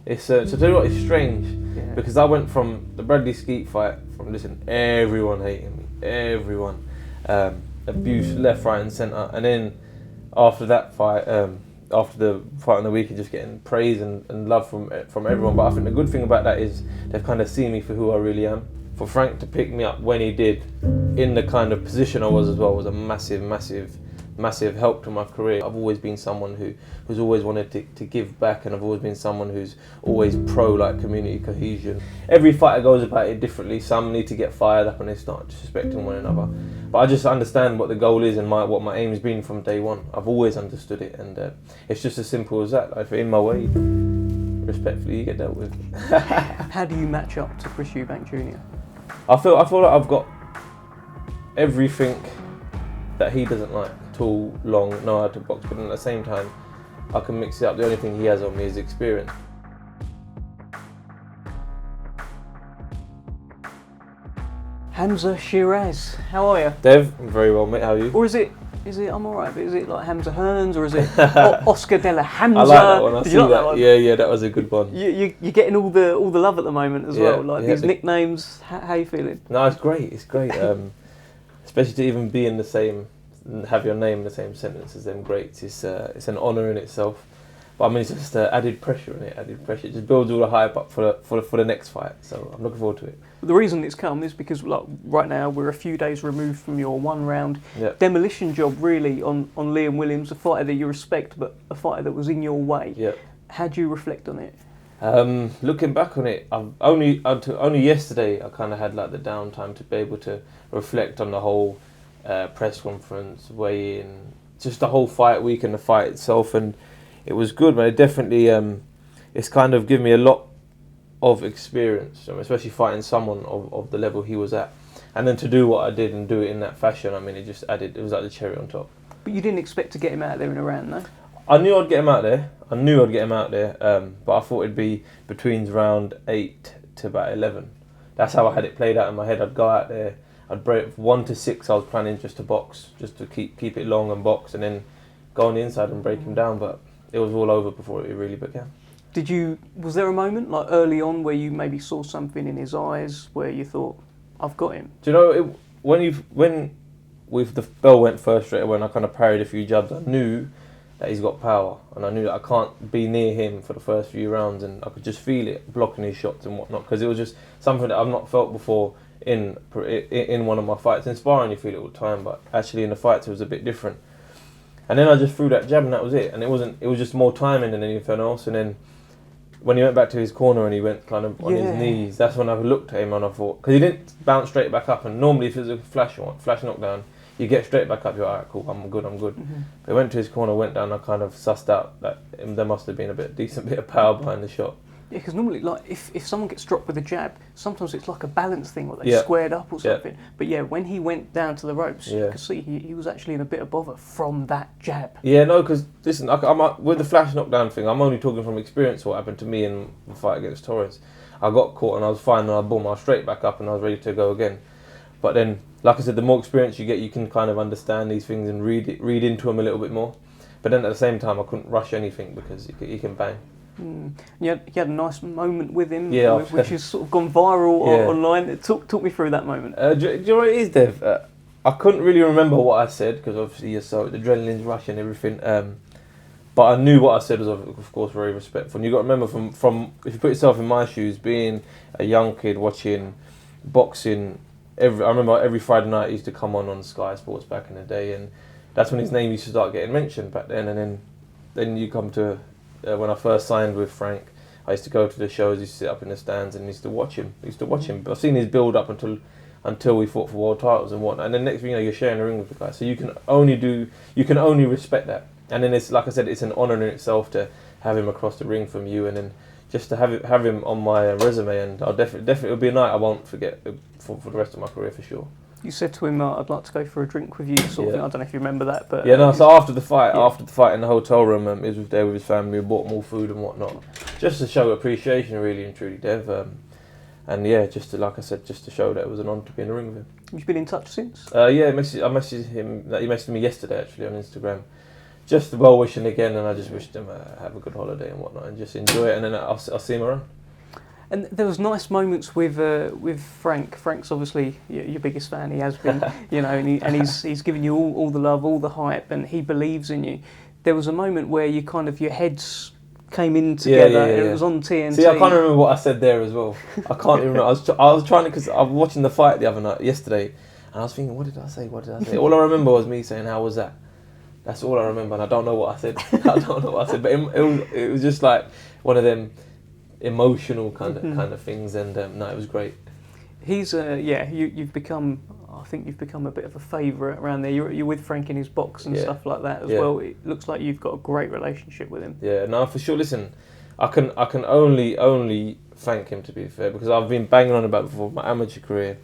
It's so tell you what, it's strange because I went from the Bradley Skeete fight from everyone hating me, everyone, abuse left, right, and centre, and then after that fight, after the fight on the weekend, just getting praise and love from everyone. But I think the good thing about that is they've kind of seen me for who I really am. For Frank to pick me up when he did, in the kind of position I was as well, was a massive help to my career. I've always been someone who's always wanted to give back, and I've always been someone who's always pro community cohesion. Every fighter goes about it differently. Some need to get fired up and they start disrespecting one another. But I just understand what the goal is and what my aim has been from day one. I've always understood it, and it's just as simple as that. Like, if you're in my way, respectfully, you get dealt with. How do you match up to Chris Eubank Jr? I feel like I've got everything that he doesn't like. Tall, long, know how to box, but at the same time, I can mix it up. The only thing he has on me is experience. Hamzah Sheeraz, how are you? Dev, I'm very well, mate. How are you? Or is it? I'm alright, but is it like Hamzah Hearns, or is it Oscar de la Hamza? I like that one. I see like that. One? Yeah, that was a good one. You're getting all the love at the moment as well. Like these nicknames. How are you feeling? No, it's great. It's great. Especially to even be in the same, have your name in the same sentence as them greats. It's an honour in itself. But I mean, it's just added pressure in it. Added pressure. It just builds all the hype up for the next fight. So I'm looking forward to it. The reason it's come is because right now we're a few days removed from your one-round demolition job, really, on Liam Williams, a fighter that you respect, but a fighter that was in your way. Yeah. How do you reflect on it? Looking back on it, only yesterday I kind of had like the downtime to be able to reflect on the whole press conference, weigh-in, just the whole fight week and the fight itself, and it was good, but it definitely it's kind of given me a lot of experience, especially fighting someone of the level he was at, and then to do what I did and do it in that fashion. I mean, it just added. It was like the cherry on top. But you didn't expect to get him out there in a round, no? I knew I'd get him out there. But I thought it'd be between round 8 to about 11. That's how I had it played out in my head. I'd go out there. I'd break 1 to 6. I was planning just to box, just to keep it long and box, and then go on the inside and break him down. But it was all over before it really began. Was there a moment like early on where you maybe saw something in his eyes where you thought, I've got him? Do you know, when with the bell went first straight away and I kind of parried a few jabs, I knew that he's got power, and I knew that I can't be near him for the first few rounds, and I could just feel it blocking his shots and whatnot, because it was just something that I've not felt before in one of my fights. In sparring you feel it all the time, but actually in the fights it was a bit different. And then I just threw that jab and that was it, and it was just more timing than anything else. And then when he went back to his corner and he went kind of on his knees, that's when I looked at him and I thought, because he didn't bounce straight back up, and normally if it was a flash knockdown, you get straight back up, you're like, alright, cool, I'm good. Mm-hmm. But he went to his corner, went down, I kind of sussed out that there must have been a decent bit of power behind the shot. Yeah, because normally, like, if someone gets dropped with a jab, sometimes it's like a balance thing, or they squared up or something. But yeah, when he went down to the ropes, you could see he was actually in a bit of bother from that jab. Yeah, no, because listen, I'm with the flash knockdown thing, I'm only talking from experience what happened to me in the fight against Torres. I got caught and I was fine, and I was straight back up and I was ready to go again. But then, like I said, the more experience you get, you can kind of understand these things and read into them a little bit more. But then at the same time, I couldn't rush anything because he can bang. You had a nice moment with him, which has sort of gone viral online. Talk me through that moment. Do you know what it is, Dev? I couldn't really remember what I said because obviously the adrenaline's rushing and everything. But I knew what I said was of course very respectful. And you got to remember from if you put yourself in my shoes, being a young kid watching boxing. I remember every Friday night he used to come on Sky Sports back in the day, and that's when his name used to start getting mentioned back then. And then you come to when I first signed with Frank, I used to go to the shows, used to sit up in the stands and used to watch him. I've seen his build up until we fought for world titles and whatnot. And then next thing you know, you're sharing the ring with the guy. So you can only respect that. And then it's like I said, it's an honour in itself to have him across the ring from you, and then just to have him on my resume. And I'll definitely it'll be a night I won't forget for the rest of my career for sure. You said to him, "I'd like to go for a drink with you," sort of thing. I don't know if you remember that, but So after the fight in the hotel room, he was there with his family. We bought more food and whatnot, just to show appreciation, really and truly, Dev. And yeah, just to show that it was an honour to be in the ring with him. Have you been in touch since? I messaged him. He messaged me yesterday actually on Instagram, just well wishing again, and I just wished him have a good holiday and whatnot, and just enjoy it, and then I'll see him around. And there was nice moments with Frank. Frank's obviously your biggest fan. He has been, and he's given you all the love, all the hype, and he believes in you. There was a moment where your heads came in together, and it was on TNT. See, I can't remember what I said there as well. I can't even remember. I was trying to, because I was watching the fight yesterday, and I was thinking, what did I say? All I remember was me saying, "How was that?" That's all I remember, and I don't know what I said. But it was just like one of them emotional kind of things, and no, it was great. He's you've become, I think you've become a bit of a favourite around there. You're with Frank in his box and stuff like that as well. It looks like you've got a great relationship with him. Yeah, no, for sure. Listen, I can only thank him, to be fair, because I've been banging on about before my amateur career.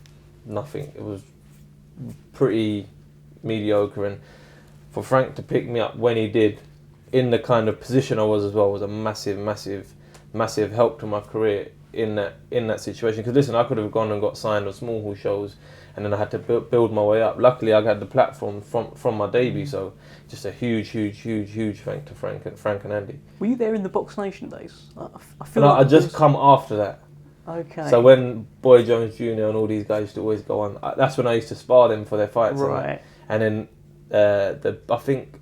Nothing. It was pretty mediocre, and for Frank to pick me up when he did, in the kind of position I was as well, was a massive help to my career in that situation. Because listen, I could have gone and got signed on small hall shows, and then I had to build my way up. Luckily, I got the platform from my debut, so just a huge thank to Frank and Andy. Were you there in the Box Nation days? I feel no, like I just come after that. Okay. So when Boy Jones Jr. and all these guys used to always go on, that's when I used to spar them for their fights. Right. And then I think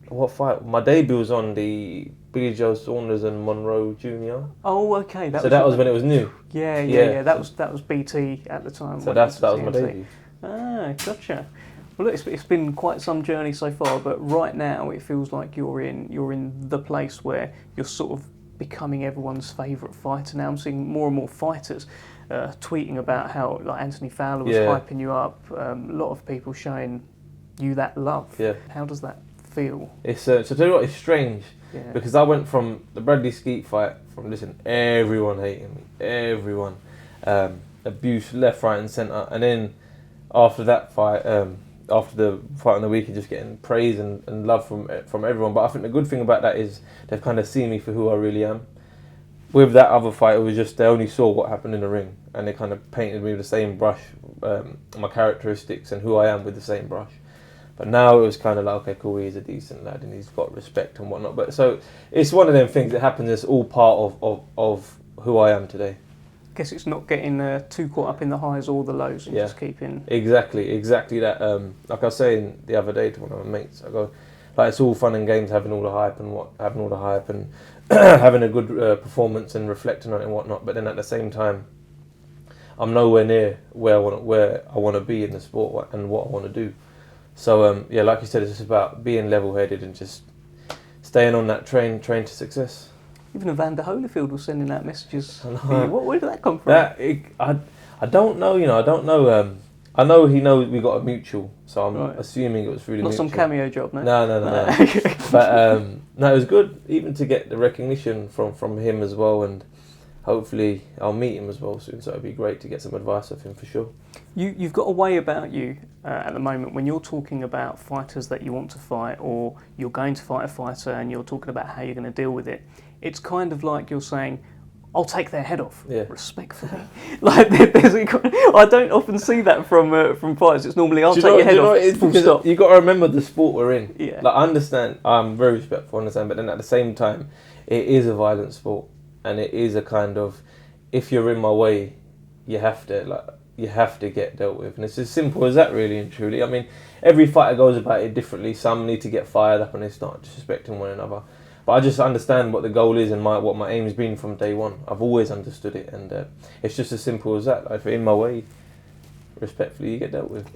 what fight? My debut was on the Billy Joe Saunders and Monroe Jr. Oh, okay. That was when it was new. Yeah. That was BT at the time. So that was my debut. Ah, gotcha. Well, look, it's been quite some journey so far, but right now it feels like you're in the place where you're sort of becoming everyone's favourite fighter now. I'm seeing more and more fighters tweeting about how, like, Anthony Fowler was hyping you up. A lot of people showing you that love. Yeah. How does that feel? It's so tell you what, it's strange because I went from the Bradley Skeete fight from everyone hating me, everyone abuse left, right, and centre, and then after that fight, after the fight on the weekend, just getting praise and love from everyone. But I think the good thing about that is they've kind of seen me for who I really am. With that other fight, it was just they only saw what happened in the ring, and they kind of painted me with the same brush, my characteristics and who I am with the same brush. But now it was kind of like, okay, cool, he's a decent lad and he's got respect and whatnot. But so it's one of them things that happens. It's all part of who I am today. I guess it's not getting too caught up in the highs or the lows and just keeping... Exactly that. Like I was saying the other day to one of my mates, I go, like, it's all fun and games having all the hype and having a good performance and reflecting on it and whatnot. But then at the same time, I'm nowhere near where I want to be in the sport and what I want to do. So like you said, it's just about being level-headed and just staying on that train to success. Even Evander Holyfield was sending out messages. Where did that come from? I don't know. I don't know. I know he knows we got a mutual, so I'm assuming it was really not mutual. Some cameo job, no. No. But no, it was good even to get the recognition from him as well, and hopefully I'll meet him as well soon. So it'd be great to get some advice off him for sure. You've got a way about you at the moment when you're talking about fighters that you want to fight, or you're going to fight a fighter and you're talking about how you're going to deal with it. It's kind of like you're saying, I'll take their head off, respectfully. Like I don't often see that from fighters. It's normally I'll take your head off. Full stop. You got to remember the sport we're in. Yeah. Like, I understand. I'm very respectful, but then at the same time, it is a violent sport, and it is a kind of, if you're in my way, you have to get dealt with, and it's as simple as that, really and truly. I mean, every fighter goes about it differently. Some need to get fired up and they start disrespecting one another. But I just understand what the goal is and what my aim has been from day one. I've always understood it, and it's just as simple as that. Like, if you're in my way, respectfully, you get dealt with.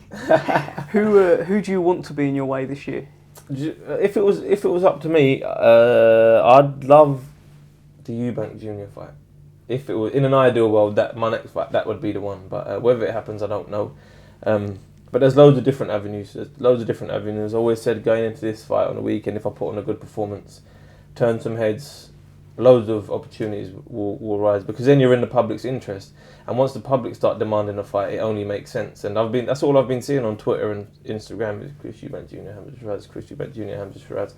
Who do you want to be in your way this year? If it was up to me, I'd love the Eubank Jr. fight. If it was in an ideal world, that my next fight, that would be the one. But whether it happens, I don't know. But there's loads of different avenues. I always said going into this fight on the weekend, if I put on a good performance, turn some heads, loads of opportunities will rise, because then you're in the public's interest. And once the public start demanding a fight, it only makes sense. And that's all I've been seeing on Twitter and Instagram is Chris Eubank Jr. Hamzah Sheeraz, Chris Eubank Jr. Hamzah Sheeraz.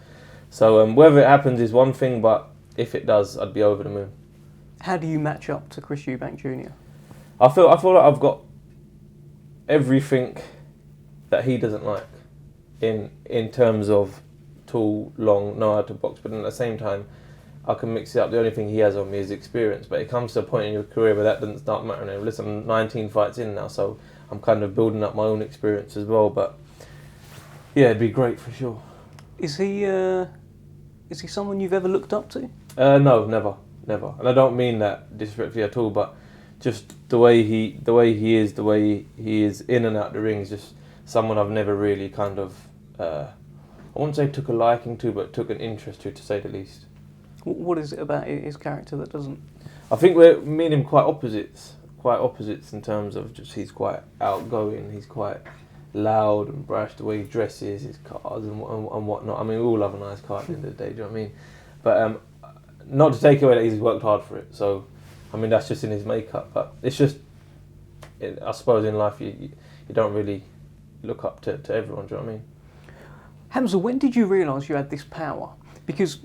So whether it happens is one thing, but if it does, I'd be over the moon. How do you match up to Chris Eubank Jr.? I feel like I've got everything that he doesn't like in terms of tall, long, know how to box, but at the same time, I can mix it up. The only thing he has on me is experience, but it comes to a point in your career where that doesn't start mattering. Listen, I'm 19 fights in now, so I'm kind of building up my own experience as well, but yeah, it'd be great for sure. Is he someone you've ever looked up to? No, never. And I don't mean that disrespectfully at all, but just the way he is in and out the ring is just someone I've never really kind of, I wouldn't say took a liking to, but took an interest to say the least. What is it about his character that doesn't? I think me and him quite opposites in terms of just he's quite outgoing, he's quite loud and brash, the way he dresses, his cars and whatnot. I mean, we all have a nice car at the end of the day, do you know what I mean? But not to take away that he's worked hard for it, so I mean that's just in his makeup, but it's just, I suppose in life you don't really look up to everyone, do you know what I mean? Hamzah, when did you realise you had this power? Because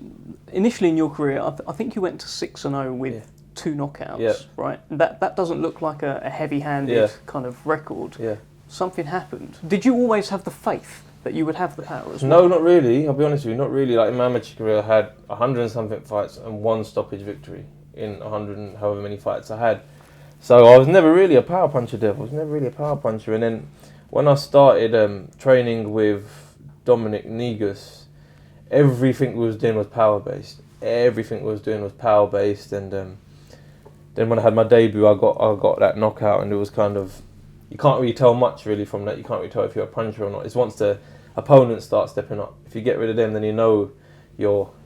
initially in your career, I think you went to 6-0 with 2 knockouts, right? And that doesn't look like a heavy-handed kind of record. Yeah. Something happened. Did you always have the faith that you would have the power as well? No, not really. I'll be honest with you, not really. Like in my amateur career, I had 100 and something fights and 1 stoppage victory in 100 and however many fights I had. So I was never really a power puncher, Dev. I was never really a power puncher. And then when I started training with Dominic Negus, everything we was doing was power based. Everything we was doing was power based, and then when I had my debut, I got that knockout, and it was kind of, you can't really tell much really from that. You can't really tell if you're a puncher or not. It's once the opponents start stepping up. If you get rid of them, then you know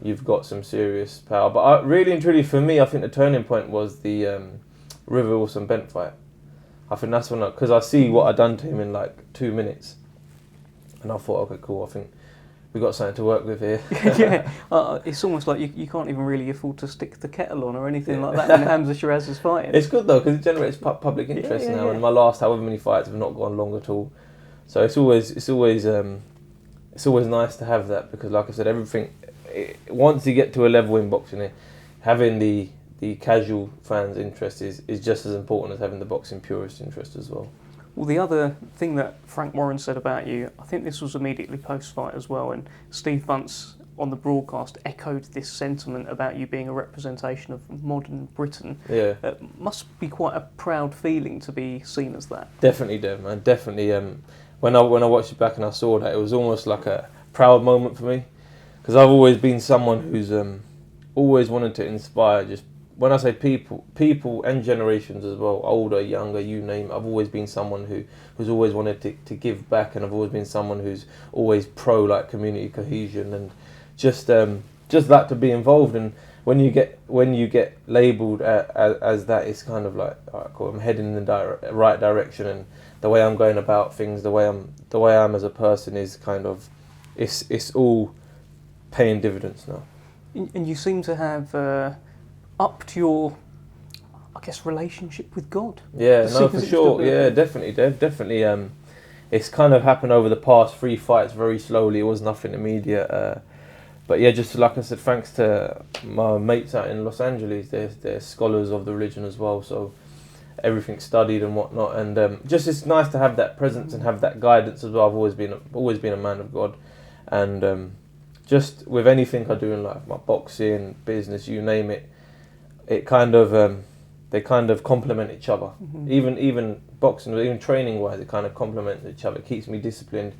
you've got some serious power. But really and truly, for me, I think the turning point was the River Wilson Bent fight. I think that's when, because I see what I done to him in like 2 minutes, and I thought, okay, cool. I think we've got something to work with here. It's almost like you can't even really afford to stick the kettle on or anything like that when Hamzah Sheeraz is fighting. It's good though, because it generates public interest now, and my last however many fights have not gone long at all. So it's always nice to have that, because like I said, everything, once you get to a level in boxing, having the casual fans' interest is just as important as having the boxing purist interest as well. Well, the other thing that Frank Warren said about you, I think this was immediately post-fight as well, and Steve Bunce on the broadcast echoed this sentiment about you being a representation of modern Britain. Yeah. It must be quite a proud feeling to be seen as that. Definitely, Dev, man. Definitely. When I watched it back and I saw that, it was almost like a proud moment for me, because I've always been someone who's always wanted to inspire. Just when I say people and generations as well, older, younger, you name it, I've always been someone who's always wanted to give back, and I've always been someone who's always pro like community cohesion and just like to be involved. And when you get labelled as that, it's kind of like, all right, cool, I'm heading in the right direction, and the way I'm going about things, the way I am as a person is kind of, it's all paying dividends now. And you seem to have upped your, I guess, relationship with God. Yeah, no, for sure. Yeah, definitely, Dev. Definitely. It's kind of happened over the past 3 fights very slowly. It was nothing immediate. But yeah, just like I said, thanks to my mates out in Los Angeles, they're scholars of the religion as well. So everything's studied and whatnot. And just it's nice to have that presence and have that guidance as well. I've always been a man of God. And just with anything I do in life, my boxing, business, you name it, it kind of they kind of complement each other. Mm-hmm. Even boxing, even training wise, it kind of complements each other. It keeps me disciplined,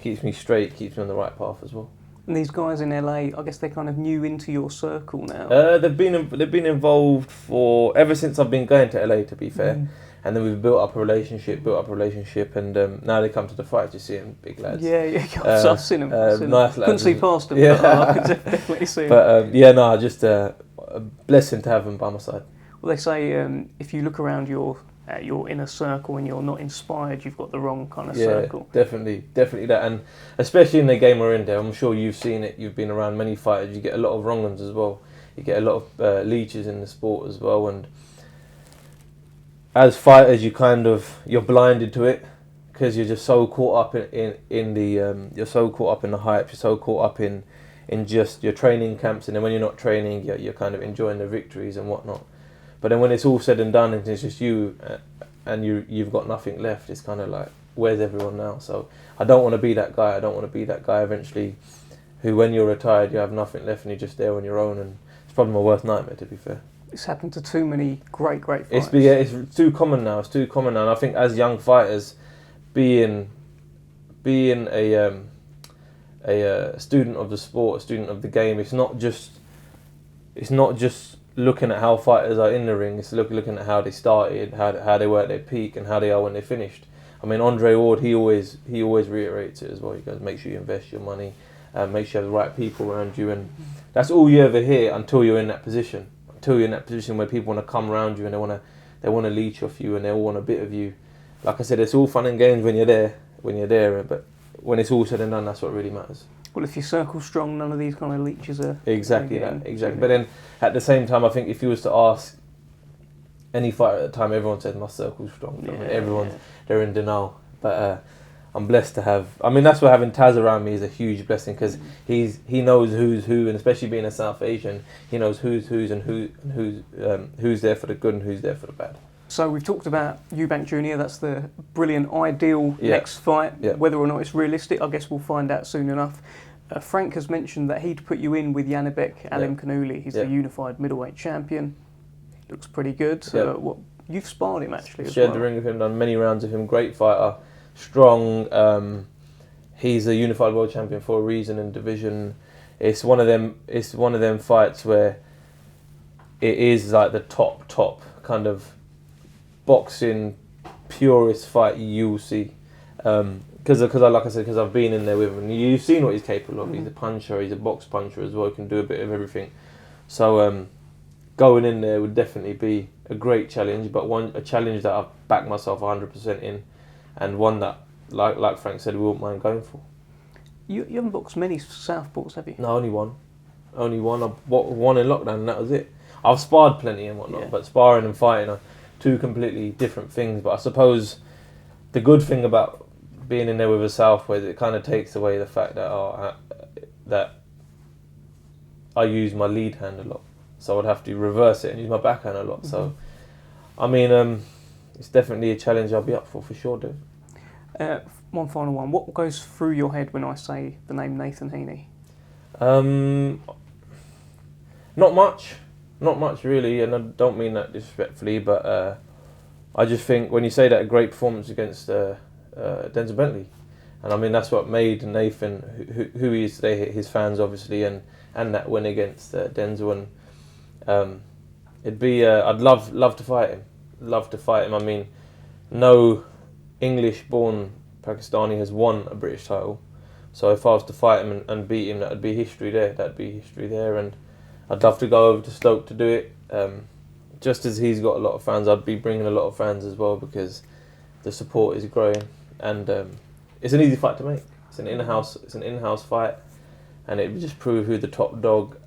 keeps me straight, keeps me on the right path as well. And these guys in LA, I guess they're kind of new into your circle now. They've been involved for ever since I've been going to LA, to be fair. Mm. And then we've built up a relationship, and now they come to the fights. You see them, big lads. Yeah. I've seen them. Nice lads. Couldn't see past them, yeah. but I could definitely see them. But just a blessing to have them by my side. Well, they say if you look around your inner circle and you're not inspired, you've got the wrong kind of circle. Definitely that, and especially in the game we're in there, I'm sure you've seen it. You've been around many fighters. You get a lot of wrong ones as well. You get a lot of leeches in the sport as well, and as fighters, you're blinded to it because you're just so caught up in the you're so caught up in the hype. You're so caught up in just your training camps, and then when you're not training, you're kind of enjoying the victories and whatnot. But then when it's all said and done, and it's just you, and you've got nothing left, it's kind of like, where's everyone now? So I don't want to be that guy. I don't want to be that guy eventually. who when you're retired you have nothing left and you're just there on your own, and it's probably my worst nightmare, to be fair. It's happened to too many great fights. It's too common now. And I think as young fighters, being a student of the sport, a student of the game, it's not just looking at how fighters are in the ring. It's looking at how they started, how they were at their peak, and how they are when they finished. I mean, Andre Ward, he always reiterates it as well. He goes, make sure you invest your money, make sure you have the right people around you, and that's all you ever hear until you're in that position. Until you're in that position where people want to come around you and they want to leech off you and they all want a bit of you. Like I said, it's all fun and games when you're there, but when it's all said and done, that's what really matters. Well, if you circle strong, none of these kind of leeches are... Exactly. But then, at the same time, I think if you was to ask any fighter at the time, everyone said, my circle's strong. Yeah, I mean, they're in denial. But I'm blessed to have... I mean, that's why having Taz around me is a huge blessing, because he knows who's who, and especially being a South Asian, he knows who's and who's there for the good and who's there for the bad. So we've talked about Eubank Jr. That's the brilliant, ideal next fight. Yeah. Whether or not it's realistic, I guess we'll find out soon enough. Frank has mentioned that he'd put you in with Janibek Alimkhanuly. He's the unified middleweight champion. He looks pretty good. You've sparred him actually as well. Shared the ring with him, done many rounds with him. Great fighter, strong. He's a unified world champion for a reason in division. It's one of them fights where it is like the top kind of boxing purist fight you'll see, because I've been in there with him and you've seen what he's capable of. Mm-hmm. He's a puncher, he's a box puncher as well, he can do a bit of everything. So going in there would definitely be a great challenge, but a challenge that I've backed myself 100% in, and one that like Frank said, we won't mind going for. You haven't boxed many southpaws, have you? No, only one. I won in lockdown and that was it. I've sparred plenty and whatnot, but sparring and fighting are two completely different things. But I suppose the good thing about being in there with a southpaw is it kind of takes away the fact that I use my lead hand a lot, so I'd have to reverse it and use my backhand a lot. Mm-hmm. So, I mean, it's definitely a challenge I'll be up for sure, Dev. One final one. What goes through your head when I say the name Nathan Heaney? Not much really, and I don't mean that disrespectfully, but I just think when you say that, a great performance against Denzel Bentley, and I mean that's what made Nathan who he is today. His fans obviously, and that win against Denzel, and it'd be I'd love to fight him. I mean, no English-born Pakistani has won a British title, so if I was to fight him and beat him, that'd be history there. And I'd love to go over to Stoke to do it. Just as he's got a lot of fans, I'd be bringing a lot of fans as well, because the support is growing, and it's an easy fight to make. It's an in-house fight, and it would just prove who the top dog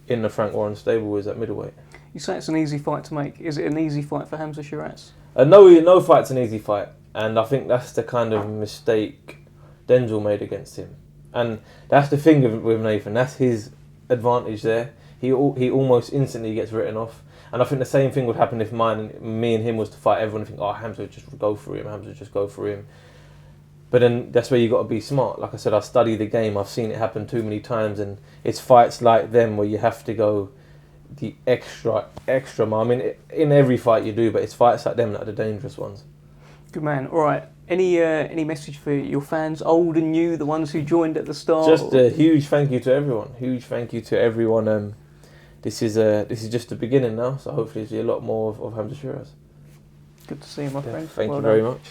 in the Frank Warren stable is at middleweight. You say it's an easy fight to make. Is it an easy fight for Hamzah Sheeraz? No fight's an easy fight, and I think that's the kind of mistake Denzel made against him, and that's the thing with Nathan. That's his advantage there. He almost instantly gets written off, and I think the same thing would happen if me and him was to fight. Everyone would think, oh, Hamzah would just go for him. But then that's where you got to be smart. Like I said, I study the game. I've seen it happen too many times, and it's fights like them where you have to go the extra mile. I mean, in every fight you do, but it's fights like them that are the dangerous ones. Good man. All right. Any message for your fans, old and new, the ones who joined at the start? Just a huge thank you to everyone. This is just the beginning now, so hopefully there'll be a lot more of Hamzah Sheeraz. Good to see you, my friend. Thank you very much.